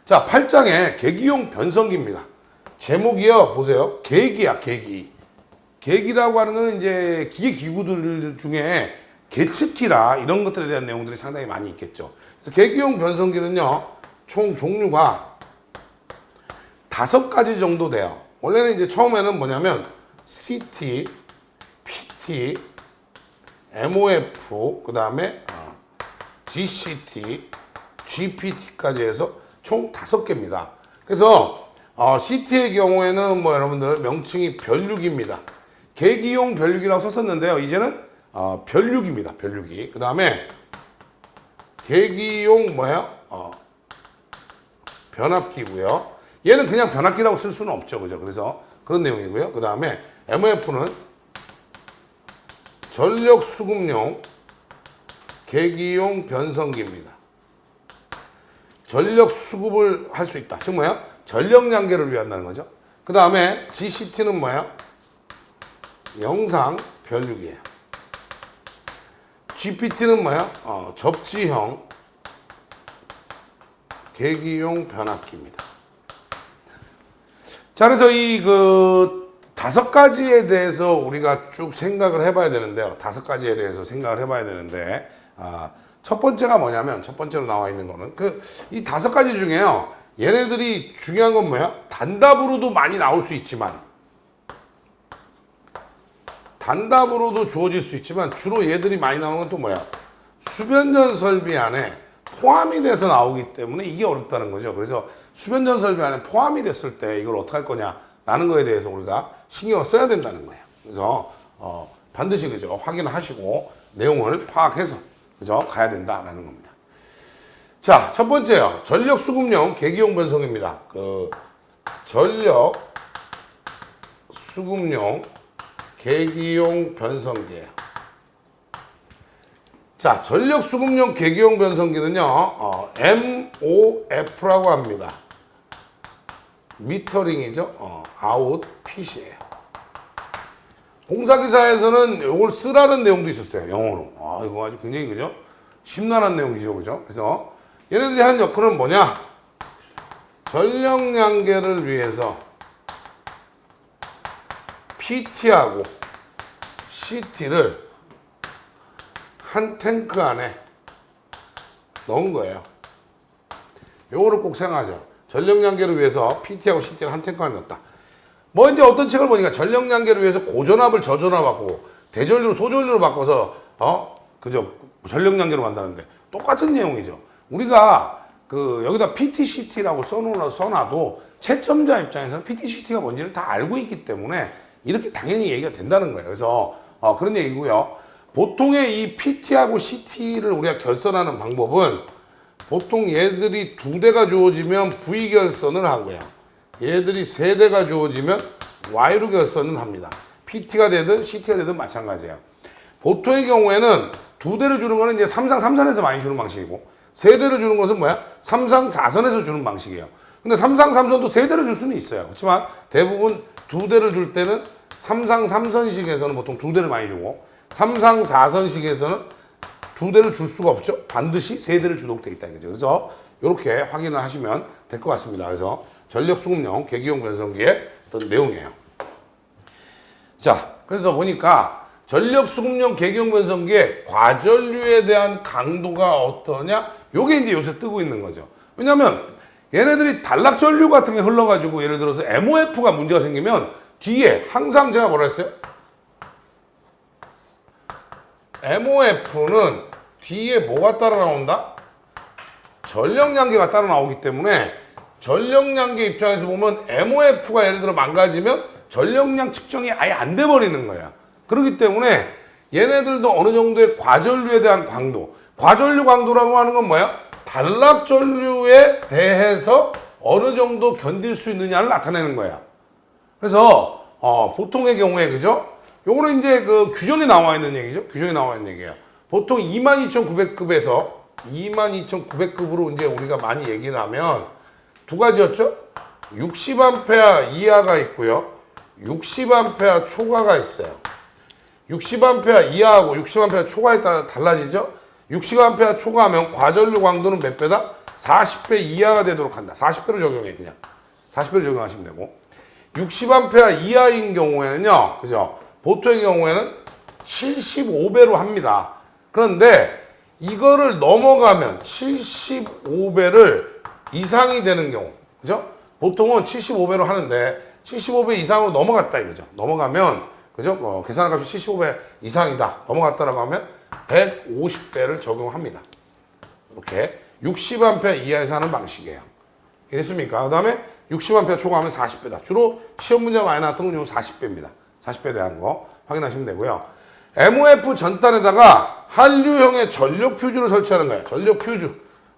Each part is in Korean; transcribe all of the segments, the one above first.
자, 8장에 계기용 변성기입니다. 제목이요, 보세요. 계기야, 계기. 계기라고 하는 건 이제 기계 기구들 중에 계측기라 이런 것들에 대한 내용들이 상당히 많이 있겠죠. 그래서 계기용 변성기는요, 총 종류가 5가지 정도 돼요. 원래는 이제 처음에는 뭐냐면 CT, PT, MOF, 그 다음에 GCT, GPT까지 해서 총 5개입니다. 그래서 CT의 경우에는 뭐 여러분들 명칭이 변류기입니다. 계기용 변류기라고 썼었는데요. 이제는 변류기입니다. 변류기. 그 다음에 계기용 변압기고요. 얘는 그냥 변압기라고 쓸 수는 없죠. 그죠? 그래서 그런 내용이고요. 그 다음에 MOF는 전력 수급용 계기용 변성기입니다. 전력 수급을 할 수 있다. 즉 뭐야? 전력 양계를 위한다는 거죠. 그 다음에 GCT는 뭐야? 영상 변류기예요. GPT는 뭐야? 접지형 계기용 변압기입니다. 자, 그래서 이 5가지에 대해서 우리가 쭉 생각을 해봐야 되는데요. 5가지에 대해서 생각을 해봐야 되는데, 첫 번째가 뭐냐면, 첫 번째로 나와 있는 거는, 이 5가지 중에요. 얘네들이 중요한 건 뭐야? 단답으로도 많이 나올 수 있지만, 단답으로도 주어질 수 있지만, 주로 얘들이 많이 나오는 건 또 뭐야? 수변전 설비 안에 포함이 돼서 나오기 때문에 이게 어렵다는 거죠. 그래서 수변전 설비 안에 포함이 됐을 때 이걸 어떻게 할 거냐라는 거에 대해서 우리가 신경을 써야 된다는 거예요. 그래서 반드시 그죠 확인을 하시고 내용을 파악해서 그죠 가야 된다라는 겁니다. 자, 첫 번째요. 전력 수급용 계기용 변성입니다. 전력 수급용 계기용 변성기예요. 자, 전력 수급용 계기용 변성기는요, MOF라고 합니다. 미터링이죠. 아웃 핏이에요. 공사기사에서는 이걸 쓰라는 내용도 있었어요. 영어로. 이거 아주 굉장히 그죠? 심란한 내용이죠. 그죠? 그래서 얘네들이 하는 역할은 뭐냐? 전력 양계를 위해서 PT하고 CT를 한 탱크 안에 넣은 거예요. 요거를 꼭 생각하죠. 전력 양계를 위해서 PT하고 CT를 한 탱크 안에 넣었다. 뭐 이제 어떤 책을 보니까 전력 양계를 위해서 고전압을 저전압 바꾸고 대전류를 소전류로 바꿔서 그죠 전력 양계로 간다는데 똑같은 내용이죠. 우리가 여기다 PT, CT라고 써놔도 채점자 입장에서는 PT, CT가 뭔지를 다 알고 있기 때문에 이렇게 당연히 얘기가 된다는 거예요. 그래서 그런 얘기고요. 보통의 이 PT하고 CT를 우리가 결선하는 방법은 보통 얘들이 2대가 주어지면 V 결선을 하고요. 얘들이 3대가 주어지면 Y로 결선을 합니다. PT가 되든 CT가 되든 마찬가지예요. 보통의 경우에는 2대를 주는 거는 이제 3상 3선에서 많이 주는 방식이고 3대를 주는 것은 뭐야? 3상 4선에서 주는 방식이에요. 근데 3상 3선도 3대를 줄 수는 있어요. 그렇지만 대부분 2대를 줄 때는 3상 3선식에서는 보통 2대를 많이 주고 3상 4선식에서는 2대를 줄 수가 없죠. 반드시 3대를 주도록 되어 있다. 이거죠. 그래서 이렇게 확인을 하시면 될 것 같습니다. 그래서 전력 수급용 계기용 변성기의 어떤 내용이에요. 자, 그래서 보니까 전력 수급용 계기용 변성기의 과전류에 대한 강도가 어떠냐? 요게 이제 요새 뜨고 있는 거죠. 왜냐면 얘네들이 단락전류 같은 게 흘러가지고 예를 들어서 MOF가 문제가 생기면 뒤에 항상 제가 뭐라 했어요? MOF는 뒤에 뭐가 따라 나온다? 전력 양계가 따라 나오기 때문에 전력 양계 입장에서 보면 MOF가 예를 들어 망가지면 전력량 측정이 아예 안 돼 버리는 거야. 그렇기 때문에 얘네들도 어느 정도의 과전류에 대한 강도, 과전류 강도라고 하는 건 뭐야? 단락전류에 대해서 어느 정도 견딜 수 있느냐를 나타내는 거야. 그래서 보통의 경우에 그죠? 요거는 이제 규정에 나와 있는 얘기죠. 규정에 나와 있는 얘기예요. 보통 22,900급에서 22,900급으로 이제 우리가 많이 얘기를 하면 2가지였죠. 60A 이하가 있고요. 60A 초과가 있어요. 60A 이하하고 60A 초과에 따라 달라지죠. 60A 초과하면 과전류 강도는 몇 배다? 40배 이하가 되도록 한다. 40배로 적용해 그냥. 40배로 적용하시면 되고 60A 이하인 경우에는요. 그죠? 보통의 경우에는 75배로 합니다. 그런데 이거를 넘어가면 75배를 이상이 되는 경우 그죠? 보통은 75배로 하는데 75배 이상으로 넘어갔다 이거죠. 넘어가면 그죠? 계산한 값이 75배 이상이다. 넘어갔다라고 하면 150배를 적용합니다. 이렇게 60A 이하에서 하는 방식이에요. 이해됐습니까? 그 다음에 60A 초과하면 40배다. 주로 시험 문제 많이 나왔던 건 요 40배입니다. 40배에 대한 거 확인하시면 되고요. MOF 전단에다가 한류형의 전력 퓨즈를 설치하는 거예요. 전력 퓨즈.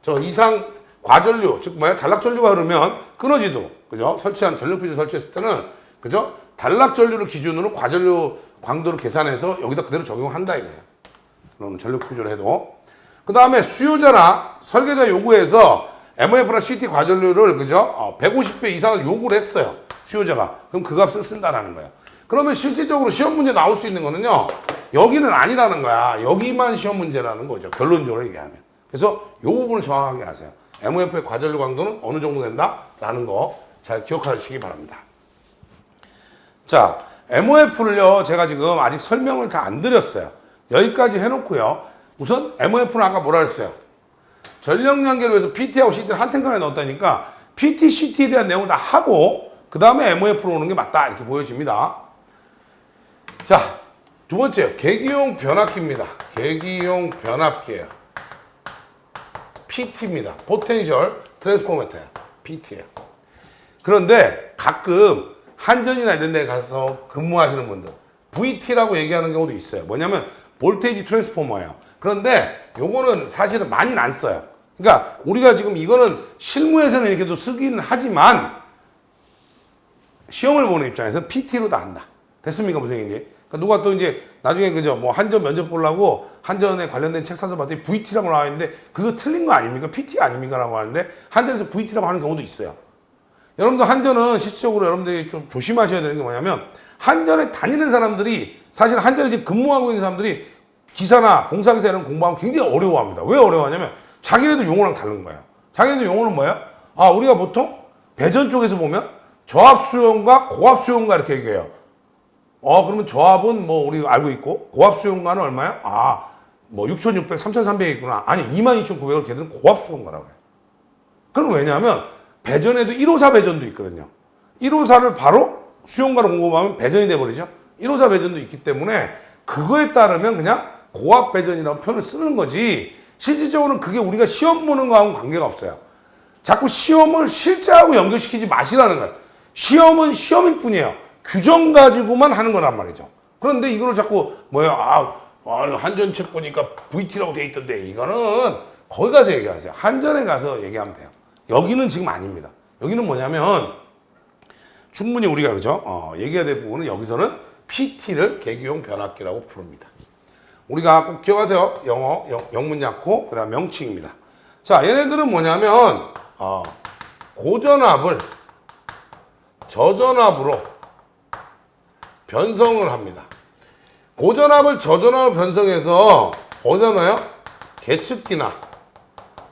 저 이상 과전류, 즉 뭐야? 단락 전류가 흐르면 끊어지도록 그죠? 설치한 전력 퓨즈 설치했을 때는 그죠? 단락 전류를 기준으로 과전류 광도를 계산해서 여기다 그대로 적용한다 이거예요. 그럼 전력 퓨즈를 해도 그 다음에 수요자나 설계자 요구에서 MOF나 CT 과전류를 그죠? 150배 이상을 요구를 했어요. 수요자가. 그럼 그 값을 쓴다라는 거예요. 그러면 실질적으로 시험 문제 나올 수 있는 거는요. 여기는 아니라는 거야. 여기만 시험 문제라는 거죠. 결론적으로 얘기하면. 그래서 이 부분을 정확하게 하세요. MOF의 과전류 강도는 어느 정도 된다라는 거 잘 기억하시기 바랍니다. 자, MOF를요. 제가 지금 아직 설명을 다 안 드렸어요. 여기까지 해놓고요. 우선 MOF는 아까 뭐라 그랬어요? 전력 연결을 위해서 PT하고 CT를 한 탱크 안에 넣었다니까 PT, CT에 대한 내용을 다 하고 그 다음에 MOF로 오는 게 맞다 이렇게 보여집니다. 자, 두 번째 계기용 변압기입니다. 계기용 변압기예요. PT입니다. 포텐셜 트랜스포머터예요. PT예요. 그런데 가끔 한전이나 이런 데 가서 근무하시는 분들 VT라고 얘기하는 경우도 있어요. 뭐냐면 볼테이지 트랜스포머예요. 그런데 요거는 사실은 많이는 안 써요. 그러니까 우리가 지금 이거는 실무에서는 이렇게도 쓰긴 하지만 시험을 보는 입장에서는 PT로 다 한다. 됐습니까? 무슨 얘기인지. 그러니까 누가 또 이제 나중에 그죠? 뭐 한전 면접 보려고 한전에 관련된 책 사서 봤더니 VT라고 나와 있는데 그거 틀린 거 아닙니까? PT 아닙니까? 라고 하는데 한전에서 VT라고 하는 경우도 있어요. 여러분들 한전은 실질적으로 여러분들이 좀 조심하셔야 되는 게 뭐냐면 한전에 다니는 사람들이 사실 한전에 지금 근무하고 있는 사람들이 기사나 공사기사 이런 공부하면 굉장히 어려워합니다. 왜 어려워하냐면 자기네들 용어랑 다른 거예요. 자기네들 용어는 뭐예요? 아, 우리가 보통 배전 쪽에서 보면 저압수용과 고압수용가 이렇게 얘기해요. 그러면 저압은 뭐 우리 알고 있고 고압수용가는 얼마야? 아, 뭐 6,600, 3,300이 있구나. 아니 22,900을 걔들은 고압수용가라고 해요. 그럼 왜냐하면 배전에도 154 배전도 있거든요. 154를 바로 수용가로 공급하면 배전이 돼버리죠. 154 배전도 있기 때문에 그거에 따르면 그냥 고압 배전이라는 표현을 쓰는 거지 실질적으로는 그게 우리가 시험 보는 거하고는 관계가 없어요. 자꾸 시험을 실제하고 연결시키지 마시라는 거예요. 시험은 시험일 뿐이에요. 규정 가지고만 하는 거란 말이죠. 그런데 이거를 자꾸 한전책 보니까 VT라고 돼 있던데 이거는 거기 가서 얘기하세요. 한전에 가서 얘기하면 돼요. 여기는 지금 아닙니다. 여기는 뭐냐면 충분히 우리가 그죠? 얘기해야 될 부분은 여기서는 PT를 계기용 변압기라고 부릅니다. 우리가 꼭 기억하세요. 영어, 영문 약호, 그 다음 명칭입니다. 자, 얘네들은 뭐냐면 고전압을 저전압으로 변성을 합니다. 고전압을 저전압으로 변성해서 어디다 넣어요? 계측기나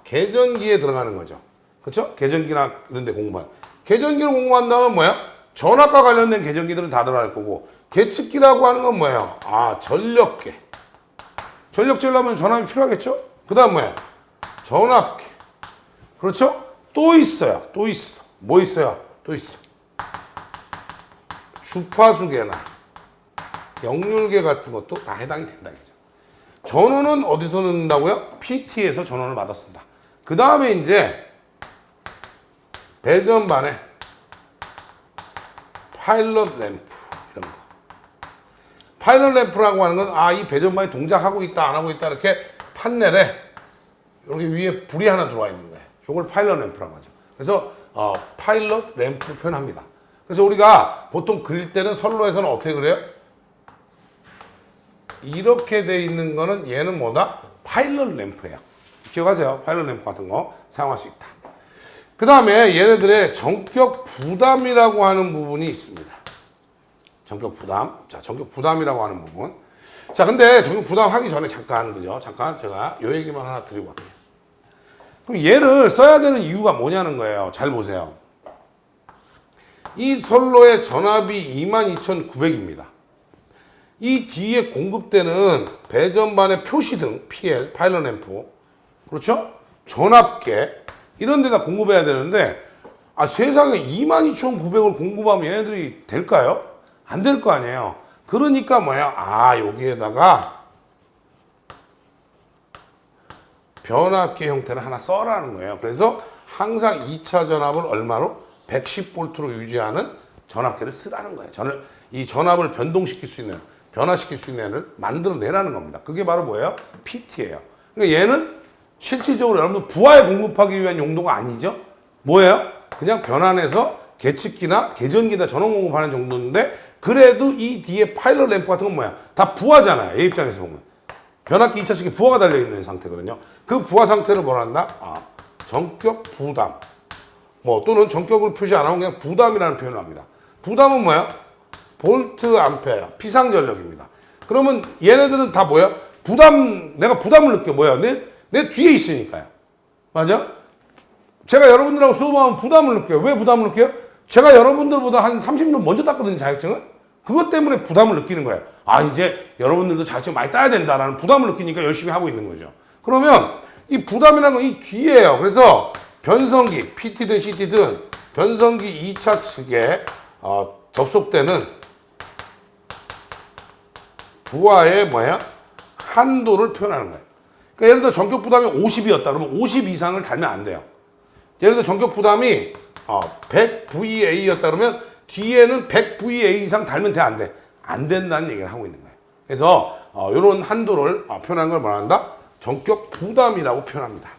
계전기에 들어가는 거죠. 그렇죠? 계전기나 이런 데 공부한. 계전기를 공부한다면 뭐야? 전압과 관련된 계전기들은 다 들어갈 거고 계측기라고 하는 건 뭐예요? 전력계. 전력 재려면 전압이 필요하겠죠? 그 다음 뭐예요? 전압계. 그렇죠? 또 있어요. 또 있어. 뭐 있어요? 또 있어. 주파수계나 역률계 같은 것도 다 해당이 된다. 전원은 어디서 넣는다고요? PT에서 전원을 받아 쓴다. 그 다음에 이제 배전반에 파일럿 램프 이런 거. 파일럿 램프라고 하는 건 이 배전반이 동작하고 있다 안 하고 있다 이렇게 판넬에 여기 위에 불이 하나 들어와 있는 거예요. 이걸 파일럿 램프라고 하죠. 그래서 파일럿 램프를 표현합니다. 그래서 우리가 보통 그릴 때는 선로에서는 어떻게 그려요? 이렇게 돼 있는 거는 얘는 뭐다? 파일럿 램프예요. 기억하세요. 파일럿 램프 같은 거 사용할 수 있다. 그 다음에 얘네들의 전격 부담이라고 하는 부분이 있습니다. 전격 부담. 자, 전격 부담이라고 하는 부분. 자, 근데 전격 부담 하기 전에 잠깐, 그죠? 잠깐 제가 요 얘기만 하나 드리고 갈게요. 그럼 얘를 써야 되는 이유가 뭐냐는 거예요. 잘 보세요. 이 선로의 전압이 22,900입니다. 이 뒤에 공급되는 배전반의 표시등, PL, 파일럿 앰프, 그렇죠? 전압계 이런 데다 공급해야 되는데 세상에 22,900을 공급하면 얘네들이 될까요? 안 될 거 아니에요. 그러니까 뭐야? 여기에다가 변압기 형태를 하나 써라는 거예요. 그래서 항상 2차 전압을 얼마로? 110V로 유지하는 전압계를 쓰라는 거예요. 이 전압을 변동시킬 수 있는, 변화시킬 수 있는 애를 만들어내라는 겁니다. 그게 바로 뭐예요? PT예요. 그러니까 얘는 실질적으로 여러분들 부하에 공급하기 위한 용도가 아니죠? 뭐예요? 그냥 변환해서 계측기나 계전기나 전원 공급하는 정도인데 그래도 이 뒤에 파일럿 램프 같은 건 뭐야? 다 부하잖아요. 얘 입장에서 보면. 변압기 2차측에 부하가 달려있는 상태거든요. 그 부하 상태를 뭐라 한다? 전격 부담. 또는 전격을 표시 안 하고 그냥 부담이라는 표현을 합니다. 부담은 뭐야? 볼트 암페어, 피상전력입니다. 그러면 얘네들은 다 뭐야? 내가 부담을 느껴. 뭐야? 내 뒤에 있으니까요. 맞아? 제가 여러분들하고 수업하면 부담을 느껴요. 왜 부담을 느껴요? 제가 여러분들보다 한 30년 먼저 땄거든요, 자격증을. 그것 때문에 부담을 느끼는 거예요. 이제 여러분들도 자격증 많이 따야 된다라는 부담을 느끼니까 열심히 하고 있는 거죠. 그러면 이 부담이라는 건 이 뒤에요. 그래서 변성기, PT든 CT든 변성기 2차 측에 접속되는 부하의 한도를 표현하는 거예요. 그러니까 예를 들어 전격 부담이 50이었다. 그러면 50 이상을 달면 안 돼요. 예를 들어 전격 부담이 100VA였다. 그러면 뒤에는 100VA 이상 달면 돼, 안 돼? 안 된다는 얘기를 하고 있는 거예요. 그래서 이런 한도를 표현하는 걸 뭐라 한다? 전격 부담이라고 표현합니다.